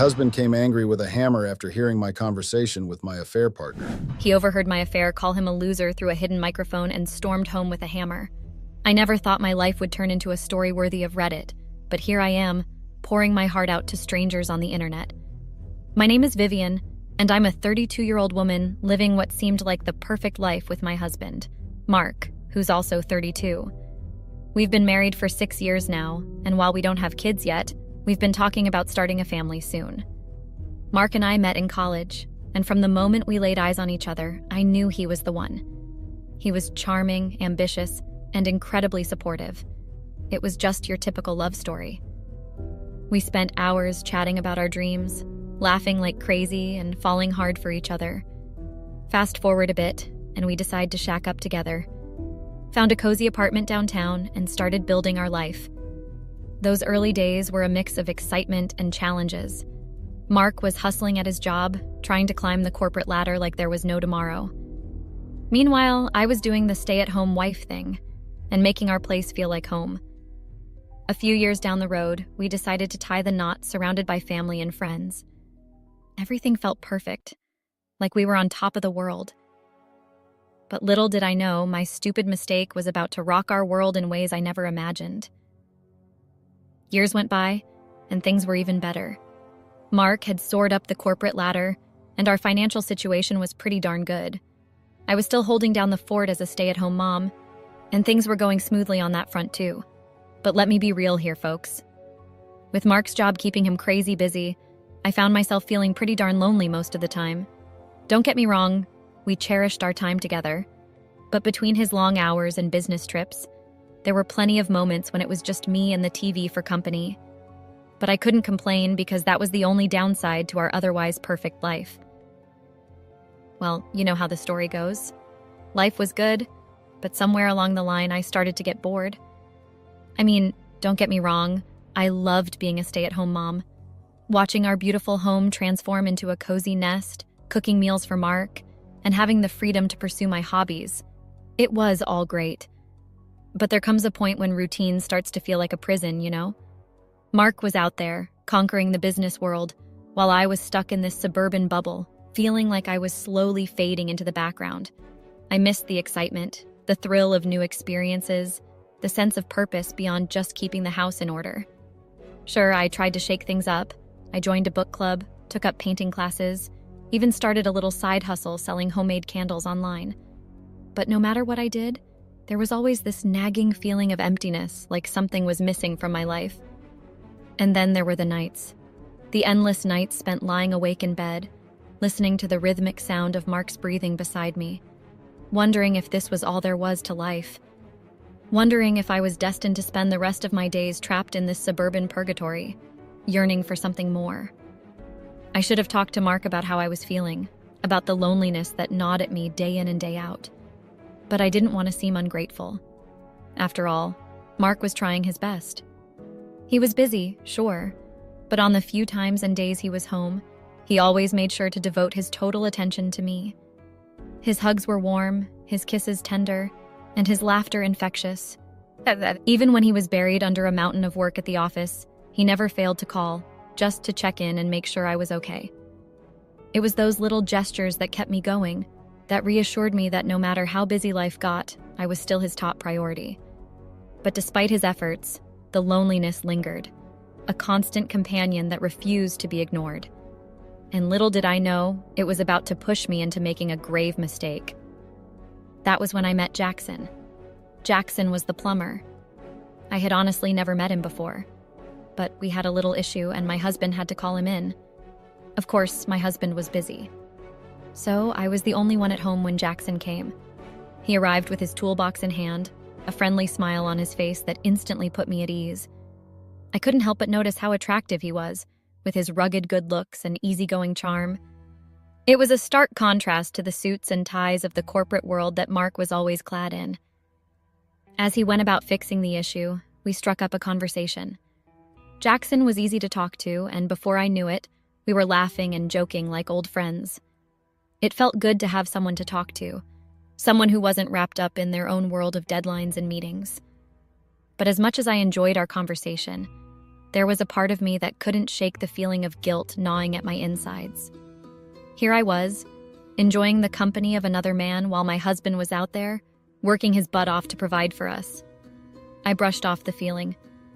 husband came angry with a hammer after hearing my conversation with my affair partner. He overheard my affair, call him a loser through a hidden microphone, and stormed home with a hammer. I never thought my life would turn into a story worthy of Reddit, but here I am, pouring my heart out to strangers on the internet. My name is Vivian, and I'm a 32-year-old woman living what seemed like the perfect life with my husband, Mark, who's also 32. We've been married for 6 years now, and while we don't have kids yet, we've been talking about starting a family soon. Mark and I met in college, and from the moment we laid eyes on each other, I knew he was the one. He was charming, ambitious, and incredibly supportive. It was just your typical love story. We spent hours chatting about our dreams, laughing like crazy and falling hard for each other. Fast forward a bit, and we decide to shack up together. Found a cozy apartment downtown and started building our life. Those early days were a mix of excitement and challenges. Mark was hustling at his job, trying to climb the corporate ladder like there was no tomorrow. Meanwhile, I was doing the stay-at-home wife thing and making our place feel like home. A few years down the road, we decided to tie the knot surrounded by family and friends. Everything felt perfect, like we were on top of the world. But little did I know, my stupid mistake was about to rock our world in ways I never imagined. Years went by, and things were even better. Mark had soared up the corporate ladder, and our financial situation was pretty darn good. I was still holding down the fort as a stay-at-home mom, and things were going smoothly on that front too. But let me be real here, folks. With Mark's job keeping him crazy busy, I found myself feeling pretty darn lonely most of the time. Don't get me wrong, we cherished our time together. But between his long hours and business trips, there were plenty of moments when it was just me and the TV for company. But I couldn't complain because that was the only downside to our otherwise perfect life. Well, you know how the story goes. Life was good, but somewhere along the line I started to get bored. I mean, don't get me wrong, I loved being a stay-at-home mom. Watching our beautiful home transform into a cozy nest, cooking meals for Mark, and having the freedom to pursue my hobbies. It was all great. But there comes a point when routine starts to feel like a prison, you know? Mark was out there, conquering the business world, while I was stuck in this suburban bubble, feeling like I was slowly fading into the background. I missed the excitement, the thrill of new experiences, the sense of purpose beyond just keeping the house in order. Sure, I tried to shake things up. I joined a book club, took up painting classes, even started a little side hustle selling homemade candles online. But no matter what I did, there was always this nagging feeling of emptiness, like something was missing from my life. And then there were the nights. The endless nights spent lying awake in bed, listening to the rhythmic sound of Mark's breathing beside me, wondering if this was all there was to life, wondering if I was destined to spend the rest of my days trapped in this suburban purgatory, yearning for something more. I should have talked to Mark about how I was feeling, about the loneliness that gnawed at me day in and day out. But I didn't want to seem ungrateful. After all, Mark was trying his best. He was busy, sure, but on the few times and days he was home, he always made sure to devote his total attention to me. His hugs were warm, his kisses tender, and his laughter infectious. Even when he was buried under a mountain of work at the office, he never failed to call, just to check in and make sure I was okay. It was those little gestures that kept me going, that reassured me that no matter how busy life got, I was still his top priority. But despite his efforts, the loneliness lingered, a constant companion that refused to be ignored. And little did I know, it was about to push me into making a grave mistake. That was when I met Jackson. Jackson was the plumber. I had honestly never met him before, but we had a little issue and my husband had to call him in. Of course, my husband was busy. So I was the only one at home when Jackson came. He arrived with his toolbox in hand, a friendly smile on his face that instantly put me at ease. I couldn't help but notice how attractive he was, with his rugged good looks and easygoing charm. It was a stark contrast to the suits and ties of the corporate world that Mark was always clad in. As he went about fixing the issue, we struck up a conversation. Jackson was easy to talk to, and before I knew it, we were laughing and joking like old friends. It felt good to have someone to talk to, someone who wasn't wrapped up in their own world of deadlines and meetings. But as much as I enjoyed our conversation, there was a part of me that couldn't shake the feeling of guilt gnawing at my insides. Here I was, enjoying the company of another man while my husband was out there, working his butt off to provide for us. I brushed off the feeling,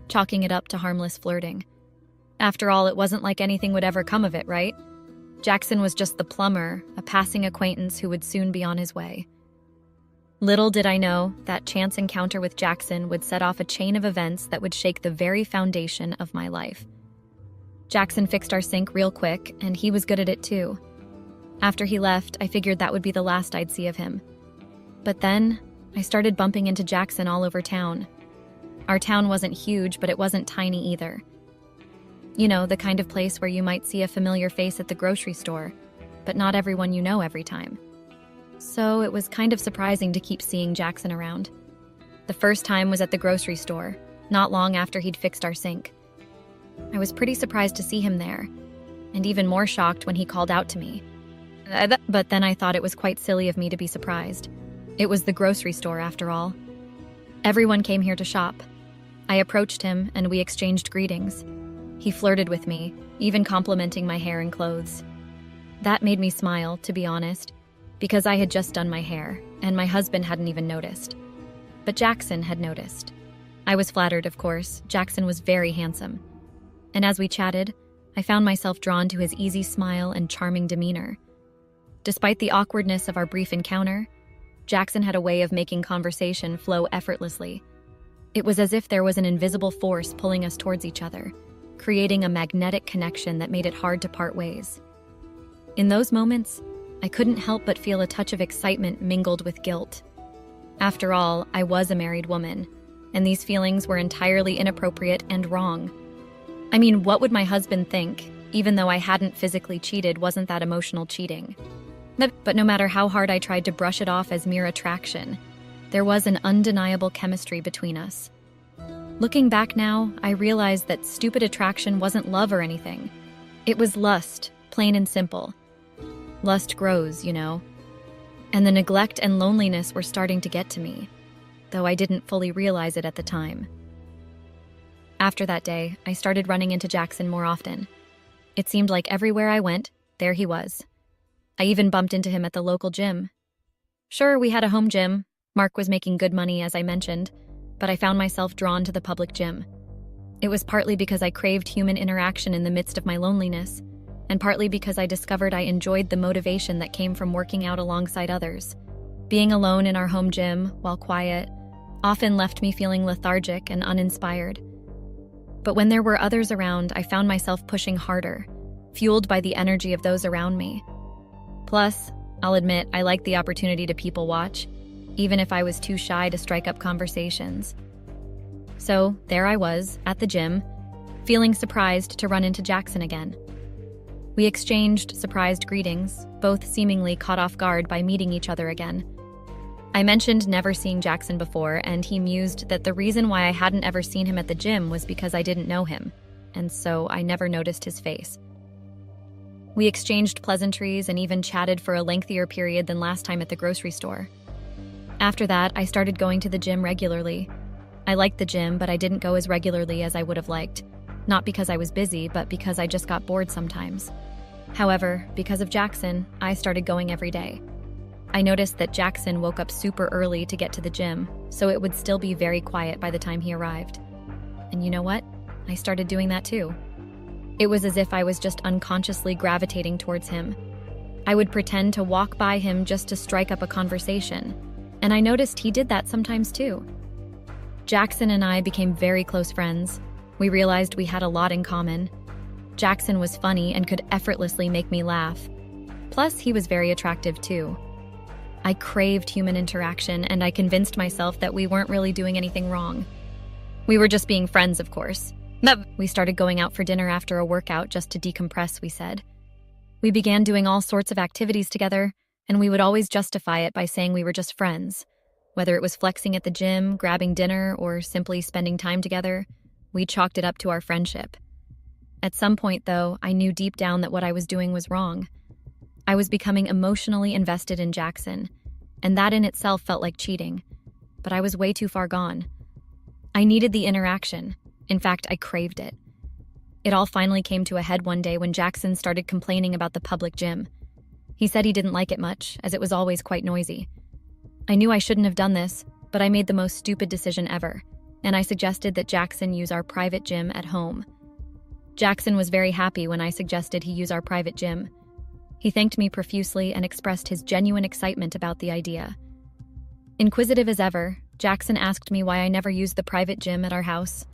chalking it up to harmless flirting. After all, it wasn't like anything would ever come of it, right? Jackson was just the plumber, a passing acquaintance who would soon be on his way. Little did I know that chance encounter with Jackson would set off a chain of events that would shake the very foundation of my life. Jackson fixed our sink real quick, and he was good at it too. After he left, I figured that would be the last I'd see of him. But then, I started bumping into Jackson all over town. Our town wasn't huge, but it wasn't tiny either. You know, the kind of place where you might see a familiar face at the grocery store, but not everyone you know every time. So it was kind of surprising to keep seeing Jackson around. The first time was at the grocery store, not long after he'd fixed our sink. I was pretty surprised to see him there, and even more shocked when he called out to me. But then I thought it was quite silly of me to be surprised. It was the grocery store, after all. Everyone came here to shop. I approached him, and we exchanged greetings. He flirted with me, even complimenting my hair and clothes. That made me smile, to be honest, because I had just done my hair, and my husband hadn't even noticed. But Jackson had noticed. I was flattered, of course. Jackson was very handsome. And as we chatted, I found myself drawn to his easy smile and charming demeanor. Despite the awkwardness of our brief encounter, Jackson had a way of making conversation flow effortlessly. It was as if there was an invisible force pulling us towards each other, creating a magnetic connection that made it hard to part ways. In those moments, I couldn't help but feel a touch of excitement mingled with guilt. After all, I was a married woman, and these feelings were entirely inappropriate and wrong. I mean, what would my husband think? Even though I hadn't physically cheated, wasn't that emotional cheating? But no matter how hard I tried to brush it off as mere attraction, there was an undeniable chemistry between us. Looking back now, I realized that stupid attraction wasn't love or anything. It was lust, plain and simple. Lust grows, you know. And the neglect and loneliness were starting to get to me, though I didn't fully realize it at the time. After that day, I started running into Jackson more often. It seemed like everywhere I went, there he was. I even bumped into him at the local gym. Sure, we had a home gym. Mark was making good money, as I mentioned, but I found myself drawn to the public gym. It was partly because I craved human interaction in the midst of my loneliness, and partly because I discovered I enjoyed the motivation that came from working out alongside others. Being alone in our home gym, while quiet, often left me feeling lethargic and uninspired. But when there were others around, I found myself pushing harder, fueled by the energy of those around me. Plus, I'll admit I liked the opportunity to people watch, even if I was too shy to strike up conversations. So there I was, at the gym, feeling surprised to run into Jackson again. We exchanged surprised greetings, both seemingly caught off guard by meeting each other again. I mentioned never seeing Jackson before, and he mused that the reason why I hadn't ever seen him at the gym was because I didn't know him, and so I never noticed his face. We exchanged pleasantries and even chatted for a lengthier period than last time at the grocery store. After that, I started going to the gym regularly. I liked the gym, but I didn't go as regularly as I would have liked. Not because I was busy, but because I just got bored sometimes. However, because of Jackson, I started going every day. I noticed that Jackson woke up super early to get to the gym, so it would still be very quiet by the time he arrived. And you know what? I started doing that too. It was as if I was just unconsciously gravitating towards him. I would pretend to walk by him just to strike up a conversation, and I noticed he did that sometimes too. Jackson and I became very close friends. We realized we had a lot in common. Jackson was funny and could effortlessly make me laugh. Plus, he was very attractive too. I craved human interaction, and I convinced myself that we weren't really doing anything wrong. We were just being friends, of course. We started going out for dinner after a workout just to decompress, we said. We began doing all sorts of activities together, and we would always justify it by saying we were just friends. Whether it was flexing at the gym, grabbing dinner, or simply spending time together, we chalked it up to our friendship. At some point, though, I knew deep down that what I was doing was wrong. I was becoming emotionally invested in Jackson, and that in itself felt like cheating. But I was way too far gone. I needed the interaction. In fact, I craved it. It all finally came to a head one day when Jackson started complaining about the public gym. He said he didn't like it much, as it was always quite noisy. I knew I shouldn't have done this, but I made the most stupid decision ever, and I suggested that Jackson use our private gym at home. Jackson was very happy when I suggested he use our private gym. He thanked me profusely and expressed his genuine excitement about the idea. Inquisitive as ever, Jackson asked me why I never used the private gym at our house.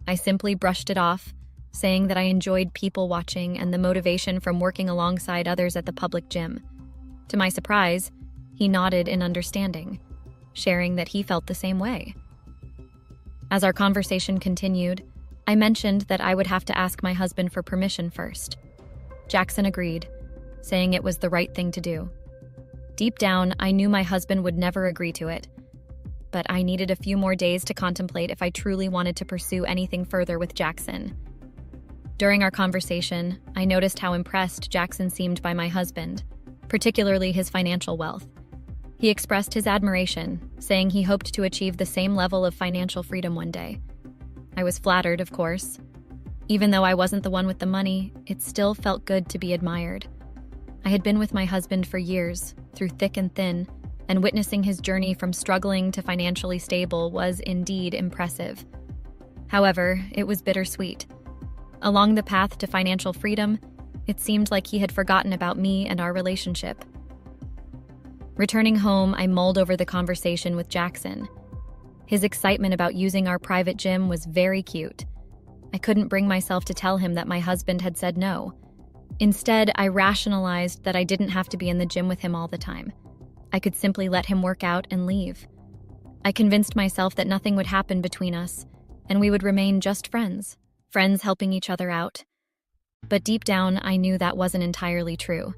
I simply brushed it off, saying that I enjoyed people watching and the motivation from working alongside others at the public gym. To my surprise, he nodded in understanding, sharing that he felt the same way. As our conversation continued, I mentioned that I would have to ask my husband for permission first. Jackson agreed, saying it was the right thing to do. Deep down, I knew my husband would never agree to it, but I needed a few more days to contemplate if I truly wanted to pursue anything further with Jackson. During our conversation, I noticed how impressed Jackson seemed by my husband, particularly his financial wealth. He expressed his admiration, saying he hoped to achieve the same level of financial freedom one day. I was flattered, of course. Even though I wasn't the one with the money, it still felt good to be admired. I had been with my husband for years, through thick and thin, and witnessing his journey from struggling to financially stable was indeed impressive. However, it was bittersweet. Along the path to financial freedom, it seemed like he had forgotten about me and our relationship. Returning home, I mulled over the conversation with Jackson. His excitement about using our private gym was very cute. I couldn't bring myself to tell him that my husband had said no. Instead, I rationalized that I didn't have to be in the gym with him all the time. I could simply let him work out and leave. I convinced myself that nothing would happen between us, and we would remain just friends helping each other out. But deep down, I knew that wasn't entirely true.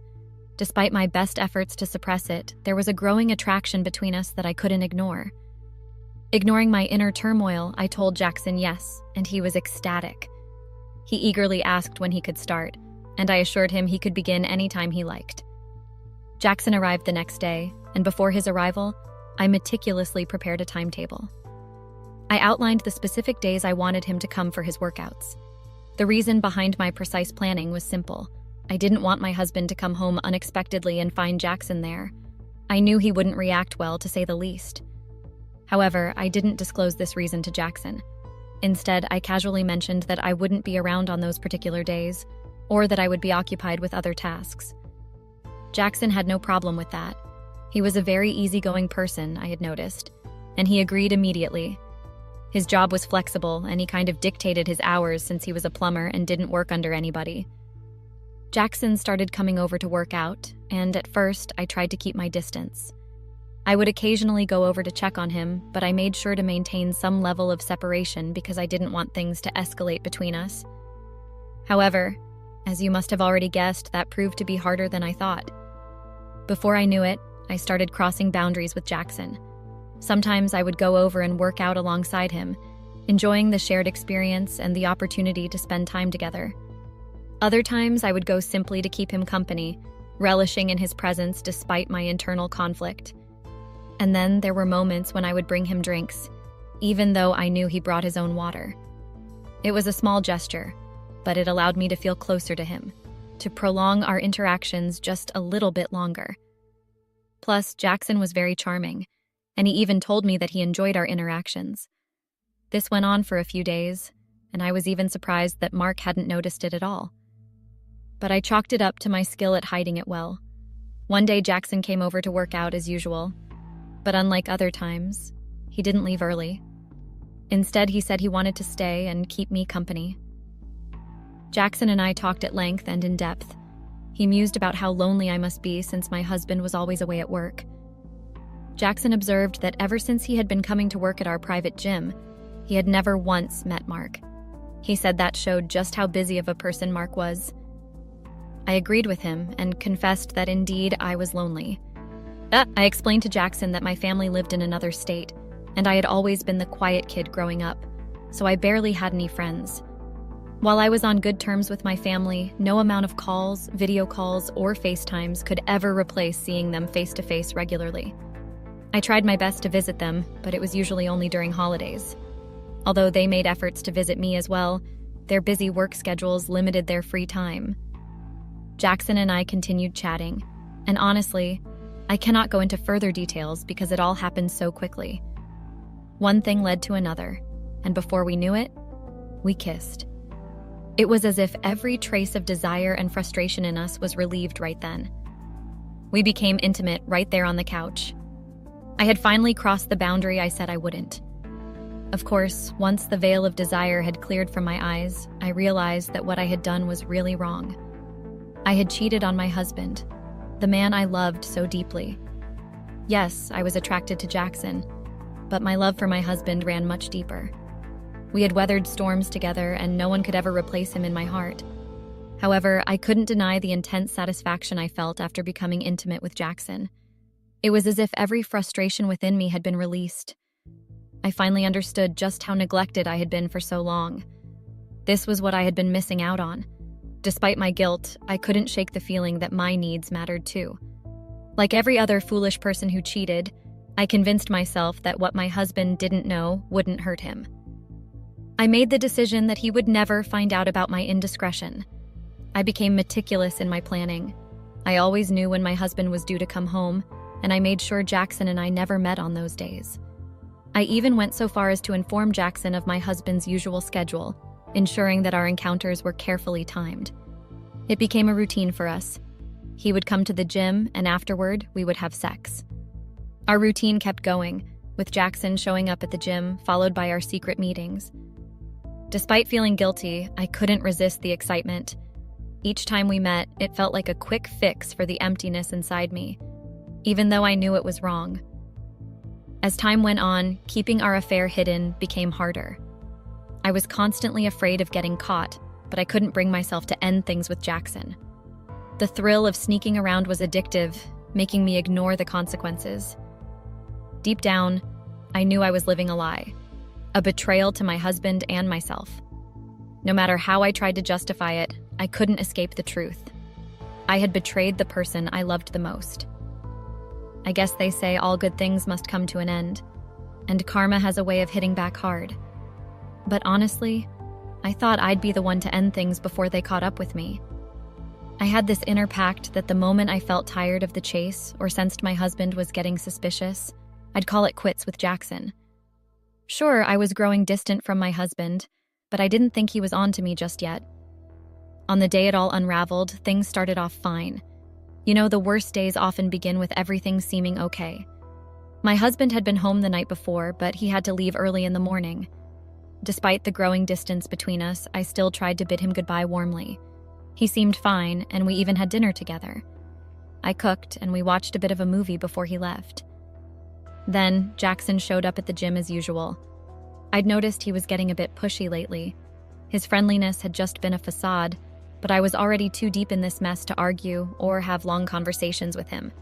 Despite my best efforts to suppress it, there was a growing attraction between us that I couldn't ignore. Ignoring my inner turmoil, I told Jackson yes, and he was ecstatic. He eagerly asked when he could start, and I assured him he could begin anytime he liked. Jackson arrived the next day, and before his arrival, I meticulously prepared a timetable. I outlined the specific days I wanted him to come for his workouts. The reason behind my precise planning was simple. I didn't want my husband to come home unexpectedly and find Jackson there. I knew he wouldn't react well, to say the least. However, I didn't disclose this reason to Jackson. Instead, I casually mentioned that I wouldn't be around on those particular days, or that I would be occupied with other tasks. Jackson had no problem with that. He was a very easygoing person, I had noticed, and he agreed immediately. His job was flexible, and he kind of dictated his hours since he was a plumber and didn't work under anybody. Jackson started coming over to work out, and at first, I tried to keep my distance. I would occasionally go over to check on him, but I made sure to maintain some level of separation because I didn't want things to escalate between us. However, as you must have already guessed, that proved to be harder than I thought. Before I knew it, I started crossing boundaries with Jackson. Sometimes I would go over and work out alongside him, enjoying the shared experience and the opportunity to spend time together. Other times I would go simply to keep him company, relishing in his presence despite my internal conflict. And then there were moments when I would bring him drinks, even though I knew he brought his own water. It was a small gesture, but it allowed me to feel closer to him, to prolong our interactions just a little bit longer. Plus, Jackson was very charming, and he even told me that he enjoyed our interactions. This went on for a few days, and I was even surprised that Mark hadn't noticed it at all. But I chalked it up to my skill at hiding it well. One day Jackson came over to work out as usual, but unlike other times, he didn't leave early. Instead, he said he wanted to stay and keep me company. Jackson and I talked at length and in depth. He mused about how lonely I must be since my husband was always away at work. Jackson observed that ever since he had been coming to work at our private gym, he had never once met Mark. He said that showed just how busy of a person Mark was. I agreed with him and confessed that indeed I was lonely. I explained to Jackson that my family lived in another state, and I had always been the quiet kid growing up, so I barely had any friends. While I was on good terms with my family, no amount of calls, video calls, or FaceTimes could ever replace seeing them face-to-face regularly. I tried my best to visit them, but it was usually only during holidays. Although they made efforts to visit me as well, Their busy work schedules limited their free time. Jackson and I continued chatting, and honestly, I cannot go into further details because it all happened so quickly. One thing led to another, and before we knew it, we kissed. It was as if every trace of desire and frustration in us was relieved right then. We became intimate right there on the couch. I had finally crossed the boundary I said I wouldn't. Of course, once the veil of desire had cleared from my eyes, I realized that what I had done was really wrong. I had cheated on my husband, the man I loved so deeply. Yes, I was attracted to Jackson, but my love for my husband ran much deeper. We had weathered storms together, and no one could ever replace him in my heart. However, I couldn't deny the intense satisfaction I felt after becoming intimate with Jackson. It was as if every frustration within me had been released. I finally understood just how neglected I had been for so long. This was what I had been missing out on. Despite my guilt, I couldn't shake the feeling that my needs mattered too. Like every other foolish person who cheated, I convinced myself that what my husband didn't know wouldn't hurt him. I made the decision that he would never find out about my indiscretion. I became meticulous in my planning. I always knew when my husband was due to come home, and I made sure Jackson and I never met on those days. I even went so far as to inform Jackson of my husband's usual schedule, ensuring that our encounters were carefully timed. It became a routine for us. He would come to the gym, and afterward, we would have sex. Our routine kept going, with Jackson showing up at the gym, followed by our secret meetings. Despite feeling guilty, I couldn't resist the excitement. Each time we met, it felt like a quick fix for the emptiness inside me, even though I knew it was wrong. As time went on, keeping our affair hidden became harder. I was constantly afraid of getting caught, but I couldn't bring myself to end things with Jackson. The thrill of sneaking around was addictive, making me ignore the consequences. Deep down, I knew I was living a lie, a betrayal to my husband and myself. No matter how I tried to justify it, I couldn't escape the truth. I had betrayed the person I loved the most. I guess they say all good things must come to an end, and karma has a way of hitting back hard. But honestly, I thought I'd be the one to end things before they caught up with me. I had this inner pact that the moment I felt tired of the chase or sensed my husband was getting suspicious, I'd call it quits with Jackson. Sure, I was growing distant from my husband, but I didn't think he was on to me just yet. On the day it all unraveled, things started off fine. You know, the worst days often begin with everything seeming okay. My husband had been home the night before, but he had to leave early in the morning. Despite the growing distance between us, I still tried to bid him goodbye warmly. He seemed fine, and we even had dinner together. I cooked, and we watched a bit of a movie before he left. Then, Jackson showed up at the gym as usual. I'd noticed he was getting a bit pushy lately. His friendliness had just been a facade, but I was already too deep in this mess to argue or have long conversations with him.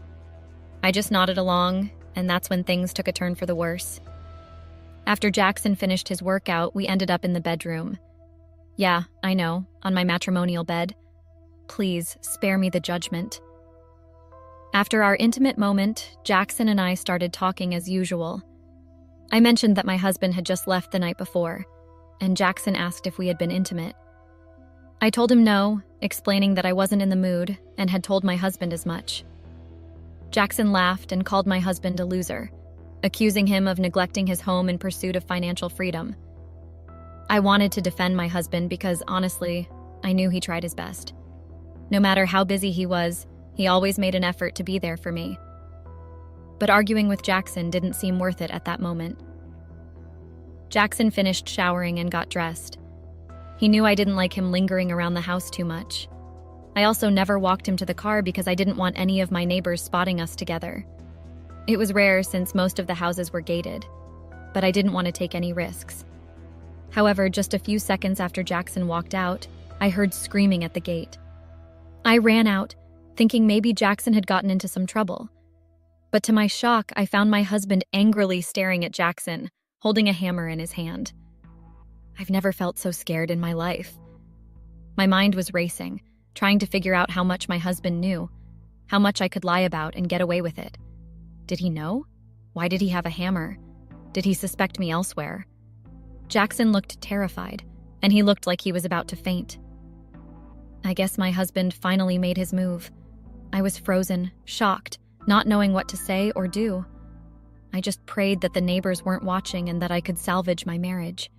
I just nodded along, and that's when things took a turn for the worse. After Jackson finished his workout, we ended up in the bedroom. Yeah, I know, on my matrimonial bed. Please, spare me the judgment. After our intimate moment, Jackson and I started talking as usual. I mentioned that my husband had just left the night before, and Jackson asked if we had been intimate. I told him no, explaining that I wasn't in the mood and had told my husband as much. Jackson laughed and called my husband a loser, accusing him of neglecting his home in pursuit of financial freedom. I wanted to defend my husband because, honestly, I knew he tried his best. No matter how busy he was, he always made an effort to be there for me. But arguing with Jackson didn't seem worth it at that moment. Jackson finished showering and got dressed. He knew I didn't like him lingering around the house too much. I also never walked him to the car because I didn't want any of my neighbors spotting us together. It was rare since most of the houses were gated, but I didn't want to take any risks. However, just a few seconds after Jackson walked out, I heard screaming at the gate. I ran out, thinking maybe Jackson had gotten into some trouble. But to my shock, I found my husband angrily staring at Jackson, holding a hammer in his hand. I've never felt so scared in my life. My mind was racing, trying to figure out how much my husband knew, how much I could lie about and get away with it. Did he know? Why did he have a hammer? Did he suspect me elsewhere? Jackson looked terrified, and he looked like he was about to faint. I guess my husband finally made his move. I was frozen, shocked, not knowing what to say or do. I just prayed that the neighbors weren't watching and that I could salvage my marriage.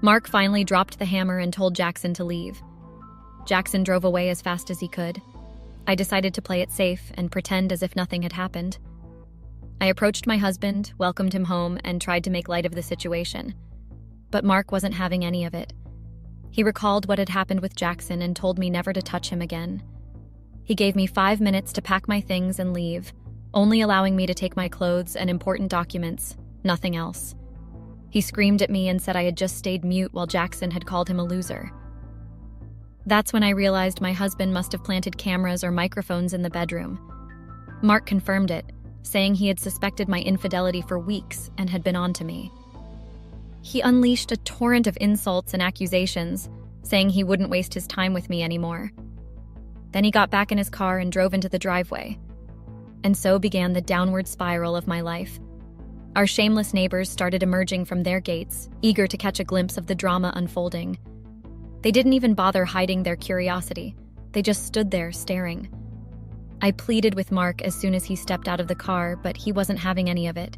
Mark finally dropped the hammer and told Jackson to leave. Jackson drove away as fast as he could. I decided to play it safe and pretend as if nothing had happened. I approached my husband, welcomed him home, and tried to make light of the situation. But Mark wasn't having any of it. He recalled what had happened with Jackson and told me never to touch him again. He gave me 5 minutes to pack my things and leave, only allowing me to take my clothes and important documents, nothing else. He screamed at me and said I had just stayed mute while Jackson had called him a loser. That's when I realized my husband must have planted cameras or microphones in the bedroom. Mark confirmed it, saying he had suspected my infidelity for weeks and had been on to me. He unleashed a torrent of insults and accusations, saying he wouldn't waste his time with me anymore. Then he got back in his car and drove into the driveway. And so began the downward spiral of my life. Our shameless neighbors started emerging from their gates, eager to catch a glimpse of the drama unfolding. They didn't even bother hiding their curiosity. They just stood there staring. I pleaded with Mark as soon as he stepped out of the car, but he wasn't having any of it.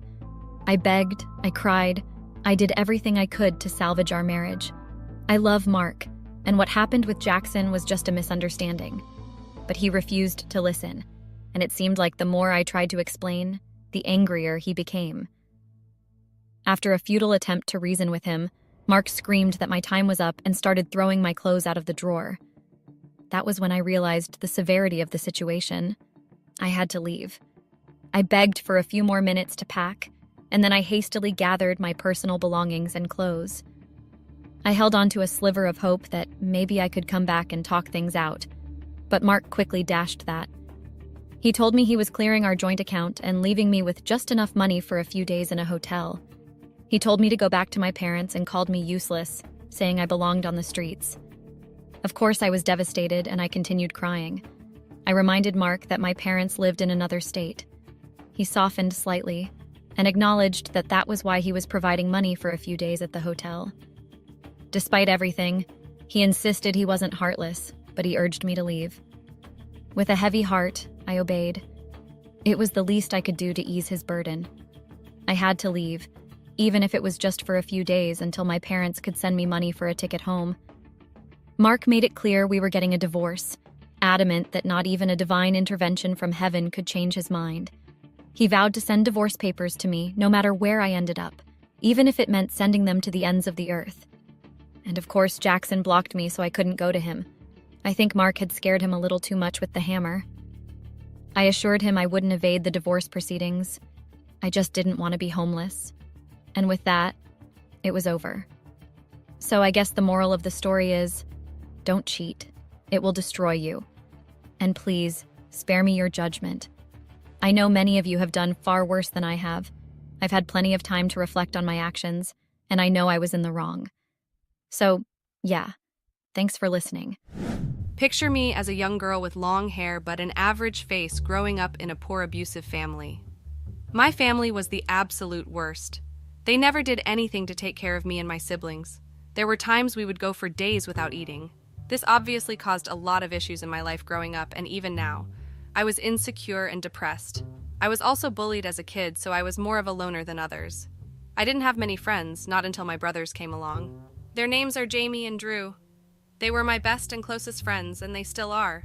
I begged, I cried, I did everything I could to salvage our marriage. I love Mark, and what happened with Jackson was just a misunderstanding. But he refused to listen, and it seemed like the more I tried to explain, the angrier he became. After a futile attempt to reason with him, Mark screamed that my time was up and started throwing my clothes out of the drawer. That was when I realized the severity of the situation. I had to leave. I begged for a few more minutes to pack, and then I hastily gathered my personal belongings and clothes. I held on to a sliver of hope that maybe I could come back and talk things out, but Mark quickly dashed that. He told me he was clearing our joint account and leaving me with just enough money for a few days in a hotel. He told me to go back to my parents and called me useless, saying I belonged on the streets. Of course, I was devastated and I continued crying. I reminded Mark that my parents lived in another state. He softened slightly and acknowledged that that was why he was providing money for a few days at the hotel. Despite everything, he insisted he wasn't heartless, but he urged me to leave. With a heavy heart, I obeyed. It was the least I could do to ease his burden. I had to leave, even if it was just for a few days until my parents could send me money for a ticket home. Mark made it clear we were getting a divorce, adamant that not even a divine intervention from heaven could change his mind. He vowed to send divorce papers to me no matter where I ended up, even if it meant sending them to the ends of the earth. And of course, Jackson blocked me so I couldn't go to him. I think Mark had scared him a little too much with the hammer. I assured him I wouldn't evade the divorce proceedings. I just didn't want to be homeless. And with that, it was over. So I guess the moral of the story is, don't cheat. It will destroy you. And please, spare me your judgment. I know many of you have done far worse than I have. I've had plenty of time to reflect on my actions, and I know I was in the wrong. So, yeah, thanks for listening. Picture me as a young girl with long hair but an average face growing up in a poor abusive family. My family was the absolute worst. They never did anything to take care of me and my siblings. There were times we would go for days without eating. This obviously caused a lot of issues in my life growing up and even now. I was insecure and depressed. I was also bullied as a kid, so I was more of a loner than others. I didn't have many friends, not until my brothers came along. Their names are Jamie and Drew. They were my best and closest friends, and they still are.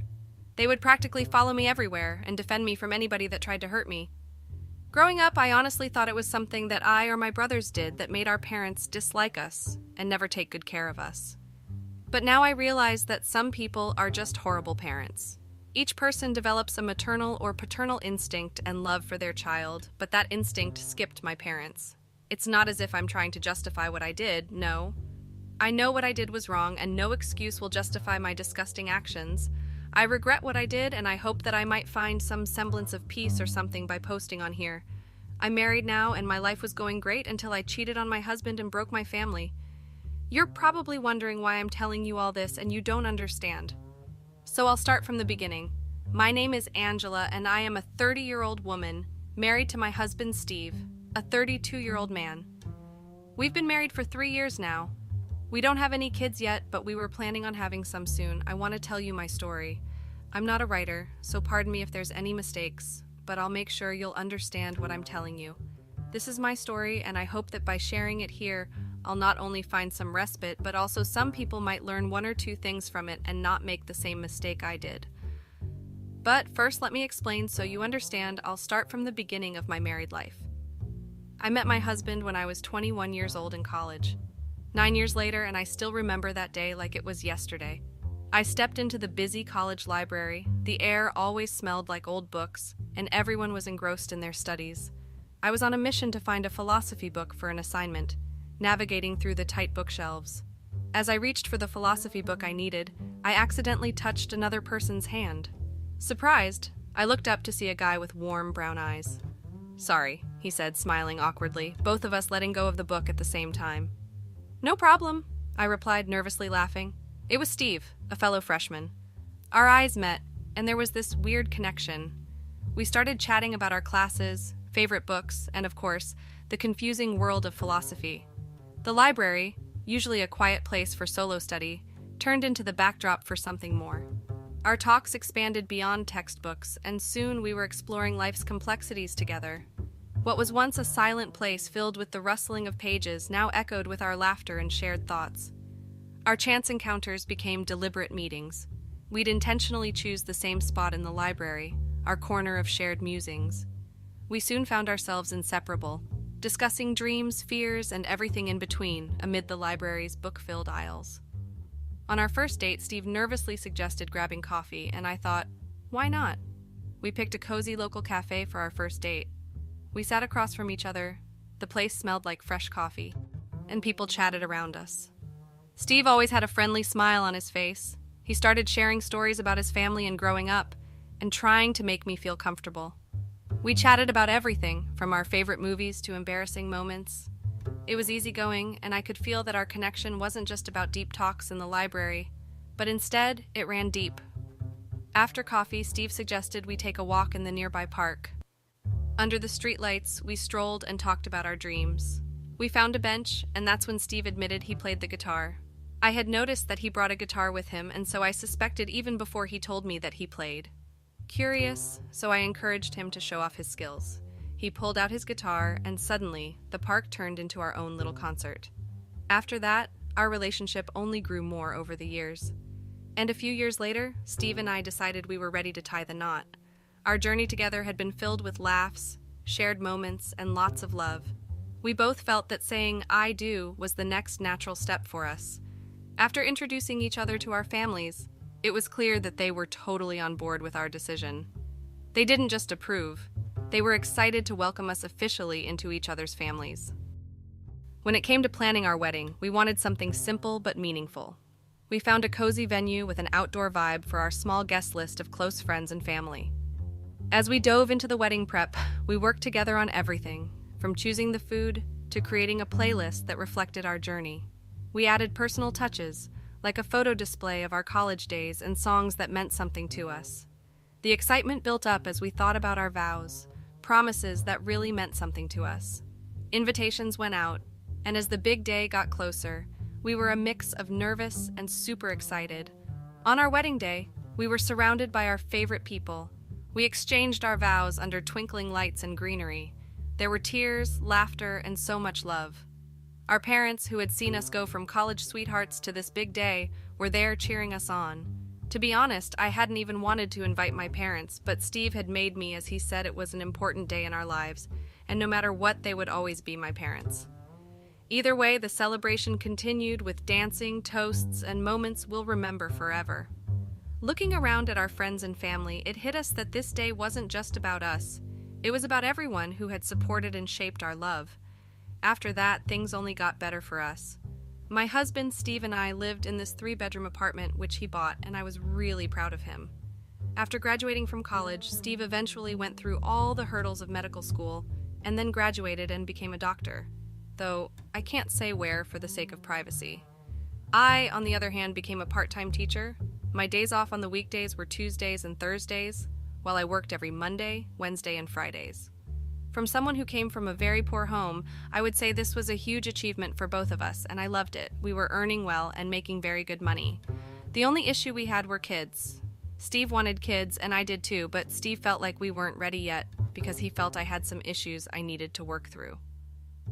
They would practically follow me everywhere and defend me from anybody that tried to hurt me. Growing up, I honestly thought it was something that I or my brothers did that made our parents dislike us and never take good care of us. But now I realize that some people are just horrible parents. Each person develops a maternal or paternal instinct and love for their child, but that instinct skipped my parents. It's not as if I'm trying to justify what I did, no. I know what I did was wrong, and no excuse will justify my disgusting actions. I regret what I did, and I hope that I might find some semblance of peace or something by posting on here. I'm married now, and my life was going great until I cheated on my husband and broke my family. You're probably wondering why I'm telling you all this, and you don't understand. So I'll start from the beginning. My name is Angela, and I am a 30-year-old woman, married to my husband Steve, a 32-year-old man. We've been married for 3 years now. We don't have any kids yet, but we were planning on having some soon. I want to tell you my story. I'm not a writer, so pardon me if there's any mistakes, but I'll make sure you'll understand what I'm telling you. This is my story, and I hope that by sharing it here, I'll not only find some respite, but also some people might learn one or two things from it and not make the same mistake I did. But first, let me explain so you understand. I'll start from the beginning of my married life. I met my husband when I was 21 years old in college. 9 years later, and I still remember that day like it was yesterday. I stepped into the busy college library. The air always smelled like old books, and everyone was engrossed in their studies. I was on a mission to find a philosophy book for an assignment, navigating through the tight bookshelves. As I reached for the philosophy book I needed, I accidentally touched another person's hand. Surprised, I looked up to see a guy with warm brown eyes. "Sorry," he said, smiling awkwardly, both of us letting go of the book at the same time. "No problem," I replied, nervously laughing. It was Steve, a fellow freshman. Our eyes met, and there was this weird connection. We started chatting about our classes, favorite books, and of course, the confusing world of philosophy. The library, usually a quiet place for solo study, turned into the backdrop for something more. Our talks expanded beyond textbooks, and soon we were exploring life's complexities together. What was once a silent place filled with the rustling of pages now echoed with our laughter and shared thoughts. Our chance encounters became deliberate meetings. We'd intentionally choose the same spot in the library, our corner of shared musings. We soon found ourselves inseparable, discussing dreams, fears, and everything in between amid the library's book-filled aisles. On our first date, Steve nervously suggested grabbing coffee, and I thought, why not? We picked a cozy local cafe for our first date. We sat across from each other. The place smelled like fresh coffee, and people chatted around us. Steve always had a friendly smile on his face. He started sharing stories about his family and growing up, and trying to make me feel comfortable. We chatted about everything, from our favorite movies to embarrassing moments. It was easygoing, and I could feel that our connection wasn't just about deep talks in the library, but instead, it ran deep. After coffee, Steve suggested we take a walk in the nearby park. Under the streetlights, we strolled and talked about our dreams. We found a bench, and that's when Steve admitted he played the guitar. I had noticed that he brought a guitar with him, and so I suspected even before he told me that he played. Curious, so I encouraged him to show off his skills. He pulled out his guitar, and suddenly, the park turned into our own little concert. After that, our relationship only grew more over the years. And a few years later, Steve and I decided we were ready to tie the knot. Our journey together had been filled with laughs, shared moments, and lots of love. We both felt that saying "I do" was the next natural step for us. After introducing each other to our families, it was clear that they were totally on board with our decision. They didn't just approve, they were excited to welcome us officially into each other's families. When it came to planning our wedding, we wanted something simple but meaningful. We found a cozy venue with an outdoor vibe for our small guest list of close friends and family. As we dove into the wedding prep, we worked together on everything, from choosing the food to creating a playlist that reflected our journey. We added personal touches, like a photo display of our college days and songs that meant something to us. The excitement built up as we thought about our vows, promises that really meant something to us. Invitations went out, and as the big day got closer, we were a mix of nervous and super excited. On our wedding day, we were surrounded by our favorite people. We exchanged our vows under twinkling lights and greenery. There were tears, laughter, and so much love. Our parents, who had seen us go from college sweethearts to this big day, were there cheering us on. To be honest, I hadn't even wanted to invite my parents, but Steve had made me as he said it was an important day in our lives, and no matter what, they would always be my parents. Either way, the celebration continued with dancing, toasts, and moments we'll remember forever. Looking around at our friends and family, it hit us that this day wasn't just about us. It was about everyone who had supported and shaped our love. After that, things only got better for us. My husband, Steve, and I lived in this 3-bedroom apartment which he bought, and I was really proud of him. After graduating from college, Steve eventually went through all the hurdles of medical school and then graduated and became a doctor, though I can't say where for the sake of privacy. I, on the other hand, became a part-time teacher. My days off on the weekdays were Tuesdays and Thursdays, while I worked every Monday, Wednesday, and Fridays. From someone who came from a very poor home, I would say this was a huge achievement for both of us, and I loved it. We were earning well and making very good money. The only issue we had were kids. Steve wanted kids, and I did too, but Steve felt like we weren't ready yet because he felt I had some issues I needed to work through.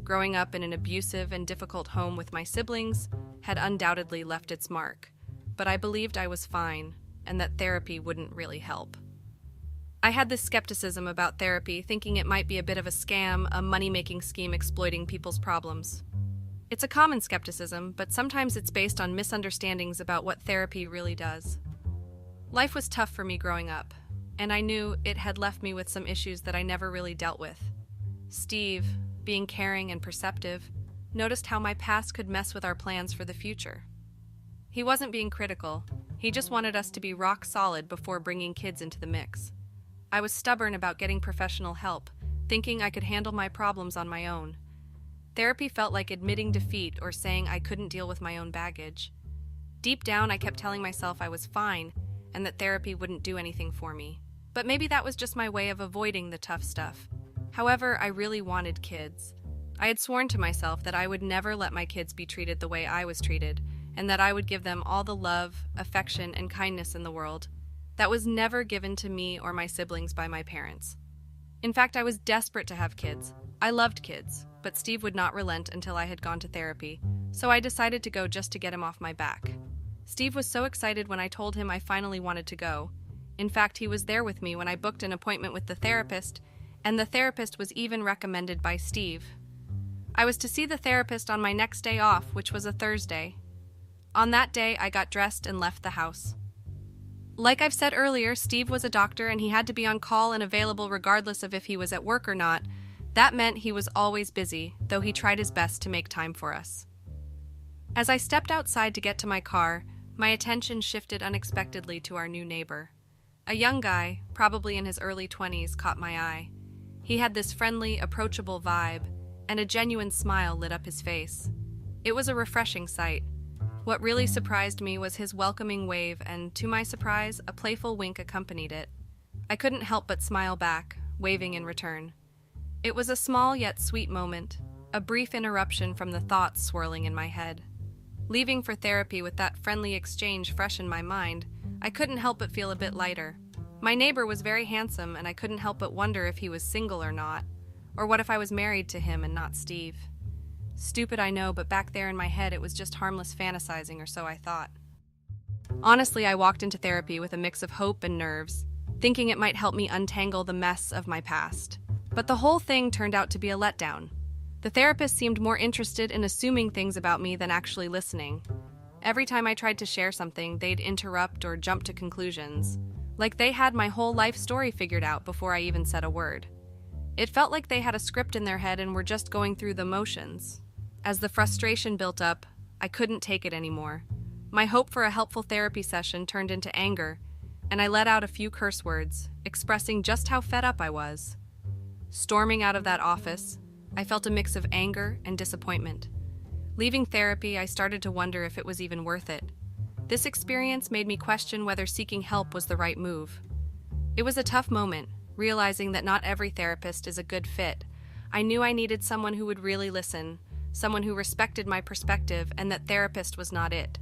Growing up in an abusive and difficult home with my siblings had undoubtedly left its mark, but I believed I was fine and that therapy wouldn't really help. I had this skepticism about therapy, thinking it might be a bit of a scam, a money-making scheme exploiting people's problems. It's a common skepticism, but sometimes it's based on misunderstandings about what therapy really does. Life was tough for me growing up, and I knew it had left me with some issues that I never really dealt with. Steve, being caring and perceptive, noticed how my past could mess with our plans for the future. He wasn't being critical, he just wanted us to be rock solid before bringing kids into the mix. I was stubborn about getting professional help, thinking I could handle my problems on my own. Therapy felt like admitting defeat or saying I couldn't deal with my own baggage. Deep down, I kept telling myself I was fine and that therapy wouldn't do anything for me. But maybe that was just my way of avoiding the tough stuff. However, I really wanted kids. I had sworn to myself that I would never let my kids be treated the way I was treated, and that I would give them all the love, affection, and kindness in the world. That was never given to me or my siblings by my parents. In fact, I was desperate to have kids. I loved kids, but Steve would not relent until I had gone to therapy, so I decided to go just to get him off my back. Steve was so excited when I told him I finally wanted to go. In fact, he was there with me when I booked an appointment with the therapist, and the therapist was even recommended by Steve. I was to see the therapist on my next day off, which was a Thursday. On that day, I got dressed and left the house. Like I've said earlier, Steve was a doctor and he had to be on call and available regardless of if he was at work or not. That meant he was always busy, though he tried his best to make time for us. As I stepped outside to get to my car, my attention shifted unexpectedly to our new neighbor. A young guy, probably in his early 20s, caught my eye. He had this friendly, approachable vibe, and a genuine smile lit up his face. It was a refreshing sight. What really surprised me was his welcoming wave, and to my surprise, a playful wink accompanied it. I couldn't help but smile back, waving in return. It was a small yet sweet moment, a brief interruption from the thoughts swirling in my head. Leaving for therapy with that friendly exchange fresh in my mind, I couldn't help but feel a bit lighter. My neighbor was very handsome, and I couldn't help but wonder if he was single or not, or what if I was married to him and not Steve. Stupid, I know, but back there in my head it was just harmless fantasizing, or so I thought. Honestly, I walked into therapy with a mix of hope and nerves, thinking it might help me untangle the mess of my past. But the whole thing turned out to be a letdown. The therapist seemed more interested in assuming things about me than actually listening. Every time I tried to share something, they'd interrupt or jump to conclusions, like they had my whole life story figured out before I even said a word. It felt like they had a script in their head and were just going through the motions. As the frustration built up, I couldn't take it anymore. My hope for a helpful therapy session turned into anger, and I let out a few curse words, expressing just how fed up I was. Storming out of that office, I felt a mix of anger and disappointment. Leaving therapy, I started to wonder if it was even worth it. This experience made me question whether seeking help was the right move. It was a tough moment, realizing that not every therapist is a good fit. I knew I needed someone who would really listen, someone who respected my perspective, and that therapist was not it.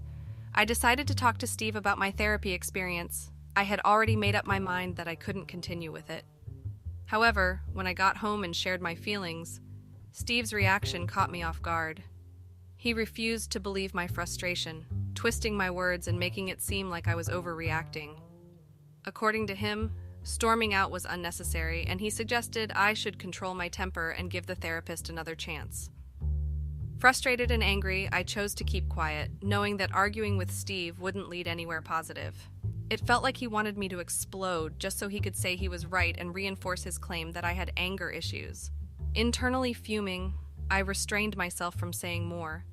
I decided to talk to Steve about my therapy experience. I had already made up my mind that I couldn't continue with it. However, when I got home and shared my feelings, Steve's reaction caught me off guard. He refused to believe my frustration, twisting my words and making it seem like I was overreacting. According to him, storming out was unnecessary, and he suggested I should control my temper and give the therapist another chance. Frustrated and angry, I chose to keep quiet, knowing that arguing with Steve wouldn't lead anywhere positive. It felt like he wanted me to explode just so he could say he was right and reinforce his claim that I had anger issues. Internally fuming, I restrained myself from saying more.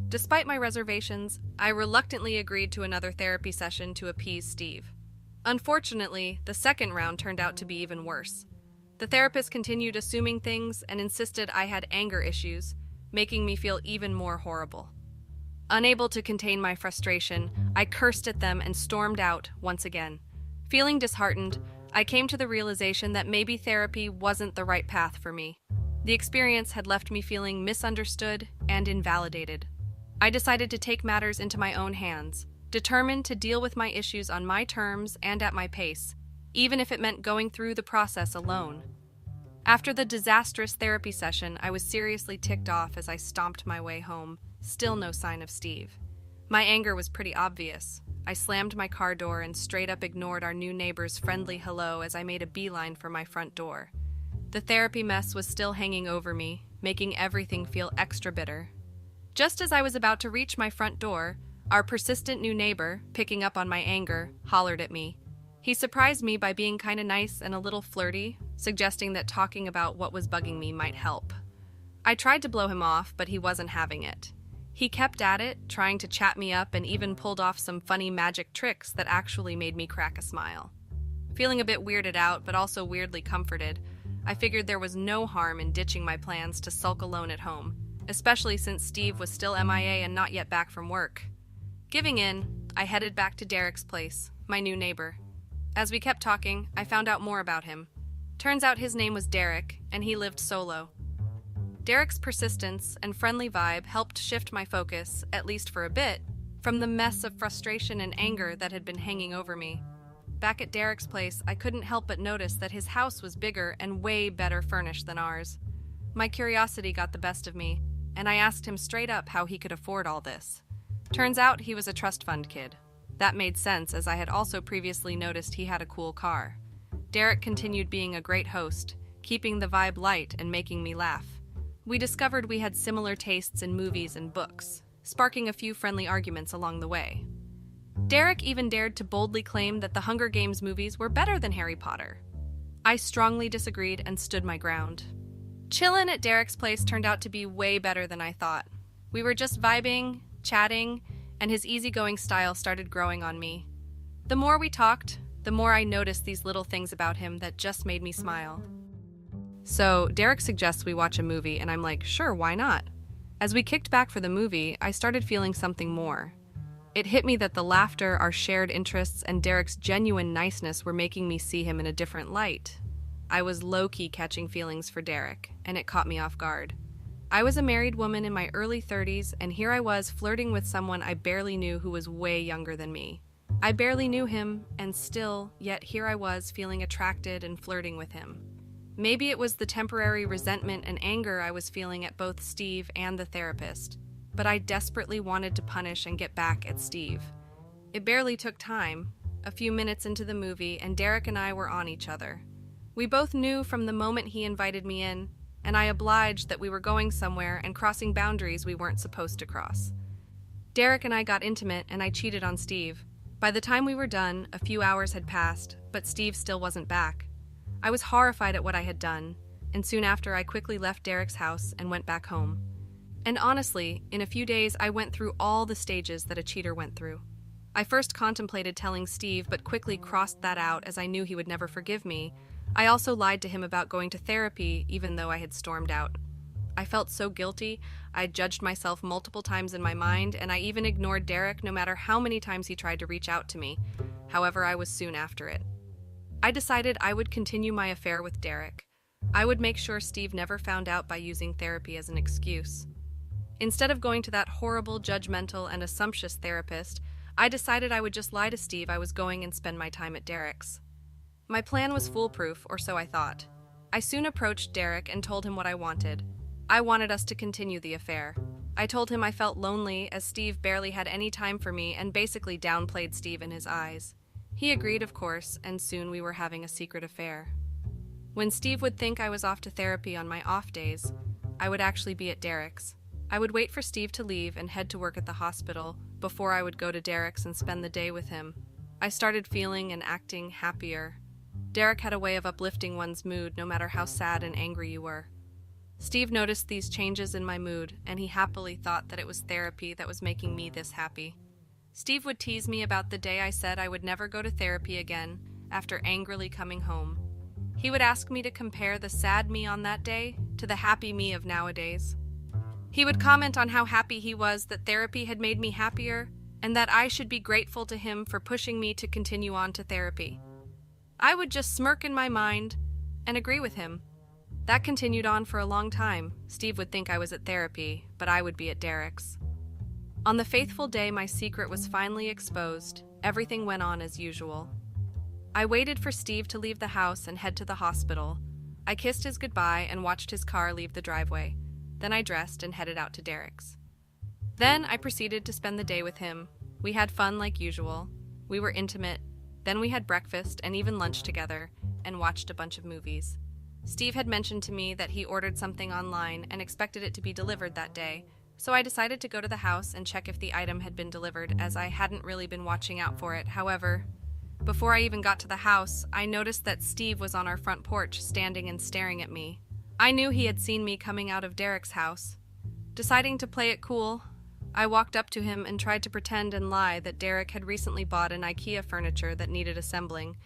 Despite my reservations, I reluctantly agreed to another therapy session to appease Steve. Unfortunately, the second round turned out to be even worse. The therapist continued assuming things and insisted I had anger issues, making me feel even more horrible. Unable to contain my frustration, I cursed at them and stormed out once again. Feeling disheartened, I came to the realization that maybe therapy wasn't the right path for me. The experience had left me feeling misunderstood and invalidated. I decided to take matters into my own hands, determined to deal with my issues on my terms and at my pace, even if it meant going through the process alone. After the disastrous therapy session, I was seriously ticked off as I stomped my way home, still no sign of Steve. My anger was pretty obvious. I slammed my car door and straight up ignored our new neighbor's friendly hello as I made a beeline for my front door. The therapy mess was still hanging over me, making everything feel extra bitter. Just as I was about to reach my front door, our persistent new neighbor, picking up on my anger, hollered at me. He surprised me by being kinda nice and a little flirty, suggesting that talking about what was bugging me might help. I tried to blow him off, but he wasn't having it. He kept at it, trying to chat me up and even pulled off some funny magic tricks that actually made me crack a smile. Feeling a bit weirded out, but also weirdly comforted, I figured there was no harm in ditching my plans to sulk alone at home, especially since Steve was still MIA and not yet back from work. Giving in, I headed back to Derek's place, my new neighbor. As we kept talking, I found out more about him. Turns out his name was Derek, and he lived solo. Derek's persistence and friendly vibe helped shift my focus, at least for a bit, from the mess of frustration and anger that had been hanging over me. Back at Derek's place, I couldn't help but notice that his house was bigger and way better furnished than ours. My curiosity got the best of me, and I asked him straight up how he could afford all this. Turns out he was a trust fund kid. That made sense, as I had also previously noticed he had a cool car. Derek continued being a great host, keeping the vibe light and making me laugh. We discovered we had similar tastes in movies and books, sparking a few friendly arguments along the way. Derek even dared to boldly claim that the Hunger Games movies were better than Harry Potter. I strongly disagreed and stood my ground. Chillin' at Derek's place turned out to be way better than I thought. We were just vibing, chatting, and his easygoing style started growing on me. The more we talked, the more I noticed these little things about him that just made me smile. So, Derek suggests we watch a movie, and I'm like, sure, why not? As we kicked back for the movie, I started feeling something more. It hit me that the laughter, our shared interests, and Derek's genuine niceness were making me see him in a different light. I was low-key catching feelings for Derek, and it caught me off guard. I was a married woman in my early 30s, and here I was flirting with someone I barely knew who was way younger than me. I barely knew him, and still, yet here I was feeling attracted and flirting with him. Maybe it was the temporary resentment and anger I was feeling at both Steve and the therapist, but I desperately wanted to punish and get back at Steve. It barely took time. A few minutes into the movie, and Derek and I were on each other. We both knew from the moment he invited me in, and I obliged that we were going somewhere and crossing boundaries we weren't supposed to cross. Derek and I got intimate, and I cheated on Steve. By the time we were done, a few hours had passed, but Steve still wasn't back. I was horrified at what I had done, and soon after I quickly left Derek's house and went back home. And honestly, in a few days I went through all the stages that a cheater went through. I first contemplated telling Steve, but quickly crossed that out as I knew he would never forgive me. I also lied to him about going to therapy, even though I had stormed out. I felt so guilty, I judged myself multiple times in my mind, and I even ignored Derek no matter how many times he tried to reach out to me. However, I was soon after it. I decided I would continue my affair with Derek. I would make sure Steve never found out by using therapy as an excuse. Instead of going to that horrible, judgmental, and assumptuous therapist, I decided I would just lie to Steve I was going and spend my time at Derek's. My plan was foolproof, or so I thought. I soon approached Derek and told him what I wanted. I wanted us to continue the affair. I told him I felt lonely as Steve barely had any time for me and basically downplayed Steve in his eyes. He agreed, of course, and soon we were having a secret affair. When Steve would think I was off to therapy on my off days, I would actually be at Derek's. I would wait for Steve to leave and head to work at the hospital before I would go to Derek's and spend the day with him. I started feeling and acting happier. Derek had a way of uplifting one's mood no matter how sad and angry you were. Steve noticed these changes in my mood, and he happily thought that it was therapy that was making me this happy. Steve would tease me about the day I said I would never go to therapy again after angrily coming home. He would ask me to compare the sad me on that day to the happy me of nowadays. He would comment on how happy he was that therapy had made me happier and that I should be grateful to him for pushing me to continue on to therapy. I would just smirk in my mind and agree with him. That continued on for a long time. Steve would think I was at therapy, but I would be at Derek's. On the fateful day my secret was finally exposed, everything went on as usual. I waited for Steve to leave the house and head to the hospital. I kissed his goodbye and watched his car leave the driveway. Then I dressed and headed out to Derek's. Then I proceeded to spend the day with him. We had fun like usual. We were intimate. Then we had breakfast and even lunch together and watched a bunch of movies. Steve had mentioned to me that he ordered something online and expected it to be delivered that day, so I decided to go to the house and check if the item had been delivered, as I hadn't really been watching out for it. However, before I even got to the house, I noticed that Steve was on our front porch, standing and staring at me. I knew he had seen me coming out of Derek's house. Deciding to play it cool, I walked up to him and tried to pretend and lie that Derek had recently bought an IKEA furniture that needed assembling,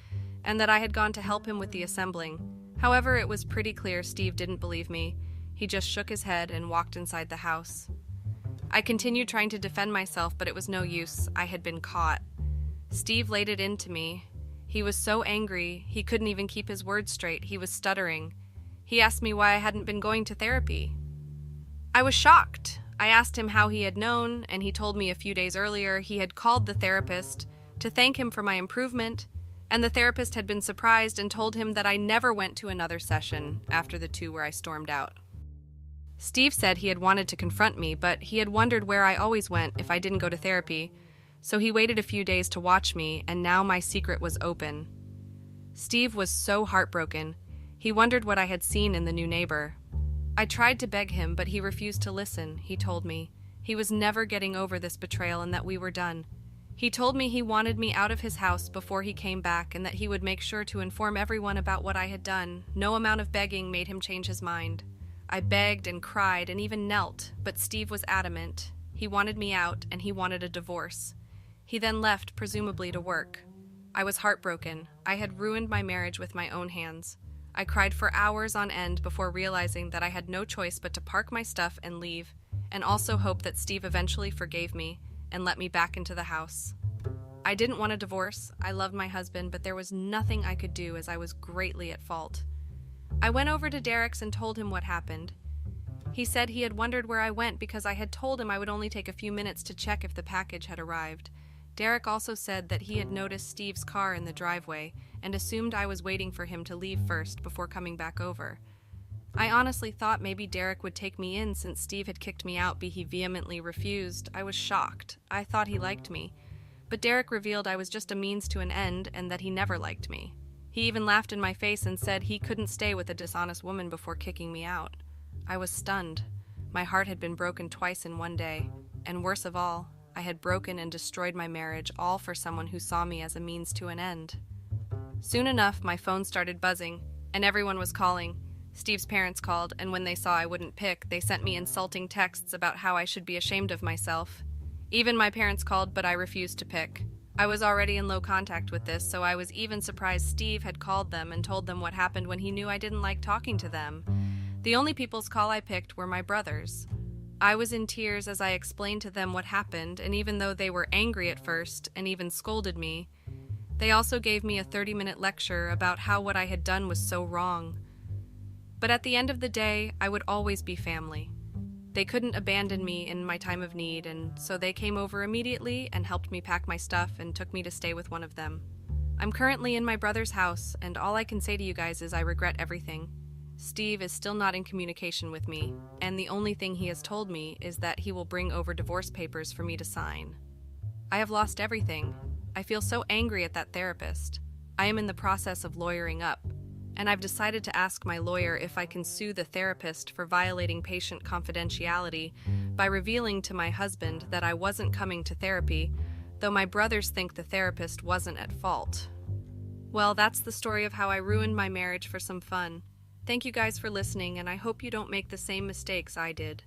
and that I had gone to help him with the assembling. However, it was pretty clear Steve didn't believe me. He just shook his head and walked inside the house. I continued trying to defend myself, but it was no use. I had been caught. Steve laid it into me. He was so angry, he couldn't even keep his words straight. He was stuttering. He asked me why I hadn't been going to therapy. I was shocked. I asked him how he had known, and he told me a few days earlier he had called the therapist to thank him for my improvement, and the therapist had been surprised and told him that I never went to another session after the two where I stormed out. Steve said he had wanted to confront me, but he had wondered where I always went if I didn't go to therapy, so he waited a few days to watch me, and now my secret was open. Steve was so heartbroken. He wondered what I had seen in the new neighbor. I tried to beg him, but he refused to listen. He told me he was never getting over this betrayal and that we were done. He told me he wanted me out of his house before he came back and that he would make sure to inform everyone about what I had done. No amount of begging made him change his mind. I begged and cried and even knelt, but Steve was adamant. He wanted me out and he wanted a divorce. He then left, presumably to work. I was heartbroken. I had ruined my marriage with my own hands. I cried for hours on end before realizing that I had no choice but to park my stuff and leave, and also hope that Steve eventually forgave me and let me back into the house. I didn't want a divorce. I loved my husband, but there was nothing I could do as I was greatly at fault. I went over to Derek's and told him what happened. He said he had wondered where I went because I had told him I would only take a few minutes to check if the package had arrived. Derek also said that he had noticed Steve's car in the driveway and assumed I was waiting for him to leave first before coming back over. I honestly thought maybe Derek would take me in since Steve had kicked me out, but he vehemently refused. I was shocked. I thought he liked me. But Derek revealed I was just a means to an end and that he never liked me. He even laughed in my face and said he couldn't stay with a dishonest woman before kicking me out. I was stunned. My heart had been broken twice in one day, and worse of all, I had broken and destroyed my marriage, all for someone who saw me as a means to an end. Soon enough, my phone started buzzing, and everyone was calling. Steve's parents called, and when they saw I wouldn't pick, they sent me insulting texts about how I should be ashamed of myself. Even my parents called, but I refused to pick. I was already in low contact with this, so I was even surprised Steve had called them and told them what happened when he knew I didn't like talking to them. The only people's call I picked were my brothers. I was in tears as I explained to them what happened, and even though they were angry at first and even scolded me, they also gave me a 30-minute lecture about how what I had done was so wrong. But at the end of the day, I would always be family. They couldn't abandon me in my time of need, and so they came over immediately and helped me pack my stuff and took me to stay with one of them. I'm currently in my brother's house, and all I can say to you guys is I regret everything. Steve is still not in communication with me, and the only thing he has told me is that he will bring over divorce papers for me to sign. I have lost everything. I feel so angry at that therapist. I am in the process of lawyering up, and I've decided to ask my lawyer if I can sue the therapist for violating patient confidentiality by revealing to my husband that I wasn't coming to therapy, though my brothers think the therapist wasn't at fault. Well, that's the story of how I ruined my marriage for some fun. Thank you guys for listening, and I hope you don't make the same mistakes I did.